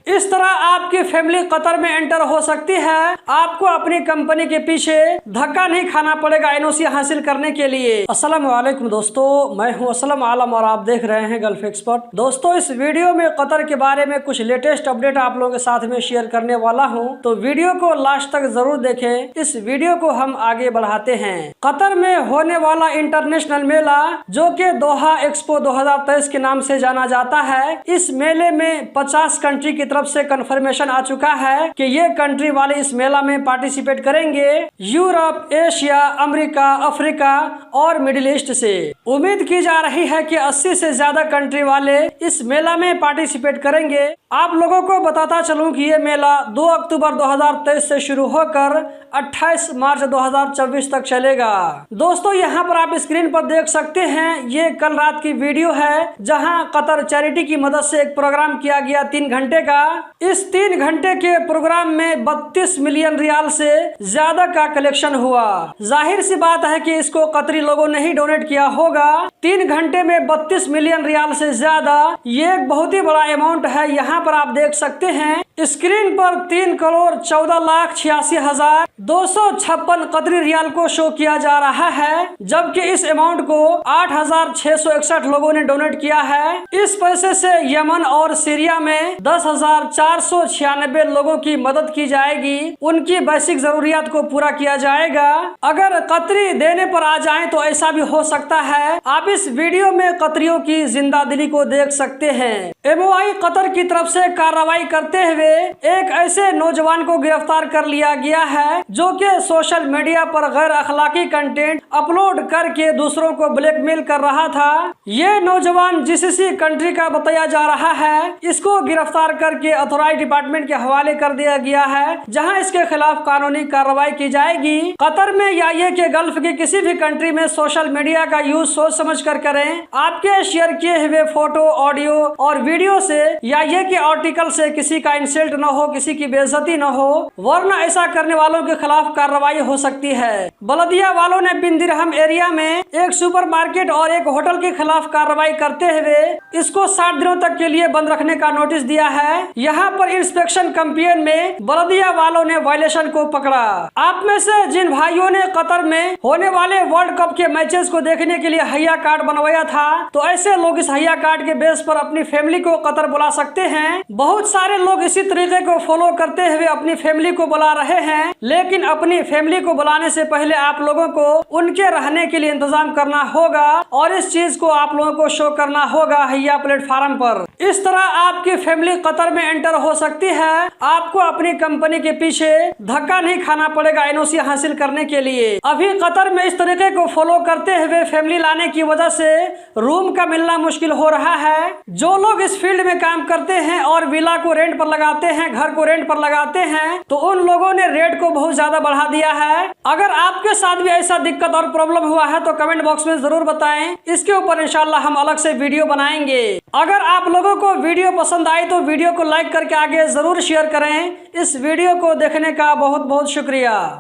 इस तरह आपकी फैमिली कतर में एंटर हो सकती है। आपको अपनी कंपनी के पीछे धक्का नहीं खाना पड़ेगा एनओसी हासिल करने के लिए। अस्सलाम वालेकुम दोस्तों, मैं हूं असलम आलम और आप देख रहे हैं गल्फ एक्सपर्ट। दोस्तों, इस वीडियो में कतर के बारे में कुछ लेटेस्ट अपडेट आप लोगों के साथ में शेयर करने वाला हूं, तो वीडियो को लास्ट तक जरूर देखें। इस वीडियो को हम आगे बढ़ाते हैं। कतर में होने वाला इंटरनेशनल मेला जो कि दोहा एक्सपो 2023 के नाम से जाना जाता है, इस मेले में 50 कंट्री की तरफ से कंफर्मेशन आ चुका है कि ये कंट्री वाले इस मेला में पार्टिसिपेट करेंगे। यूरोप, एशिया, अमेरिका, अफ्रीका और मिडिल ईस्ट से उम्मीद की जा रही है कि 80 से ज्यादा कंट्री वाले इस मेला में पार्टिसिपेट करेंगे। आप लोगों को बताता चलूं कि ये मेला 2 अक्टूबर 2023 से शुरू होकर 28 मार्च 2024 तक चलेगा। दोस्तों, यहाँ पर आप स्क्रीन पर देख सकते हैं, ये कल रात की वीडियो है जहां कतर चैरिटी की मदद से एक प्रोग्राम किया गया 3 घंटे का। इस 3 घंटे के प्रोग्राम में 32 मिलियन रियाल से ज्यादा का कलेक्शन हुआ। जाहिर सी बात है कि इसको कतरी लोगों ने ही डोनेट किया होगा। 3 घंटे में 32 मिलियन रियाल से ज्यादा, ये एक बहुत ही बड़ा अमाउंट है। यहाँ पर आप देख सकते हैं स्क्रीन पर 3,14,86,256 कतरी रियाल को शो किया जा रहा है, जबकि इस अमाउंट को 8,661 लोगों ने डोनेट किया है। इस पैसे से यमन और सीरिया में 10,496 लोगों की मदद की जाएगी, उनकी बेसिक जरूरियात को पूरा किया जाएगा। अगर कतरी देने पर आ जाएं तो ऐसा भी हो सकता है। आप इस वीडियो में कतरियों की जिंदा दिली को देख सकते हैं। MOI कतर की तरफ से कार्रवाई करते हुए एक ऐसे नौजवान को गिरफ्तार कर लिया गया है जो कि सोशल मीडिया पर गैर अखलाकी कंटेंट अपलोड करके दूसरों को ब्लैकमेल कर रहा था। ये नौजवान GCC कंट्री का बताया जा रहा है। इसको गिरफ्तार करके अथॉरिटी डिपार्टमेंट के हवाले कर दिया गया है, जहां इसके खिलाफ कानूनी कार्रवाई की जाएगी। कतर में या ये के गल्फ की किसी भी कंट्री में सोशल मीडिया का यूज सोच समझ कर करें। आपके शेयर किए हुए फोटो, ऑडियो और वीडियो से या ये के आर्टिकल से किसी का इंसल्ट न हो, किसी की बेइज्जती न हो, वरना ऐसा करने वालों के खिलाफ कार्रवाई हो सकती है। बलदिया वालों ने बिन दिरहम एरिया में एक सुपरमार्केट और एक होटल के खिलाफ कार्रवाई करते हुए इसको 60 दिनों तक के लिए बंद रखने का नोटिस दिया है। यहाँ पर इंस्पेक्शन कैंपेन में बलदिया वालों ने वायलेशन को पकड़ा। आप में से जिन भाइयों ने कतर में होने वाले वर्ल्ड कप के मैचेस को देखने के लिए हैया कार्ड बनवाया था, तो ऐसे लोग इस हैया कार्ड के बेस पर अपनी फैमिली को कतर बुला सकते हैं। बहुत सारे लोग इसी तरीके को फॉलो करते हुए अपनी फैमिली को बुला रहे हैं, लेकिन अपनी फैमिली को बुलाने से पहले आप लोगों को उनके रहने के लिए इंतजाम करना होगा और इस चीज को आप लोगों को शो करना होगा हैया प्लेटफॉर्म पर। इस तरह आपकी फैमिली कतर में एंटर हो सकती है। आपको अपनी कंपनी के पीछे धक्का नहीं खाना पड़ेगा एनओसी हासिल करने के लिए। अभी कतर में इस तरीके को फॉलो करते हुए फैमिली लाने की वजह से रूम का मिलना मुश्किल हो रहा है। जो लोग इस फील्ड में काम करते हैं और विला को रेंट पर लगाते हैं, घर को रेंट पर लगाते हैं, तो उन लोगों ने रेट को बहुत ज्यादा बढ़ा दिया है। अगर आपके साथ भी ऐसा दिक्कत और प्रॉब्लम हुआ है तो कमेंट बॉक्स में जरूर बताएं। इसके ऊपर इंशाल्लाह हम अलग से वीडियो बनाएंगे। अगर आप लोगों को वीडियो पसंद आई तो वीडियो को लाइक करके आगे जरूर शेयर करें। इस वीडियो को देखने का बहुत बहुत शुक्रिया।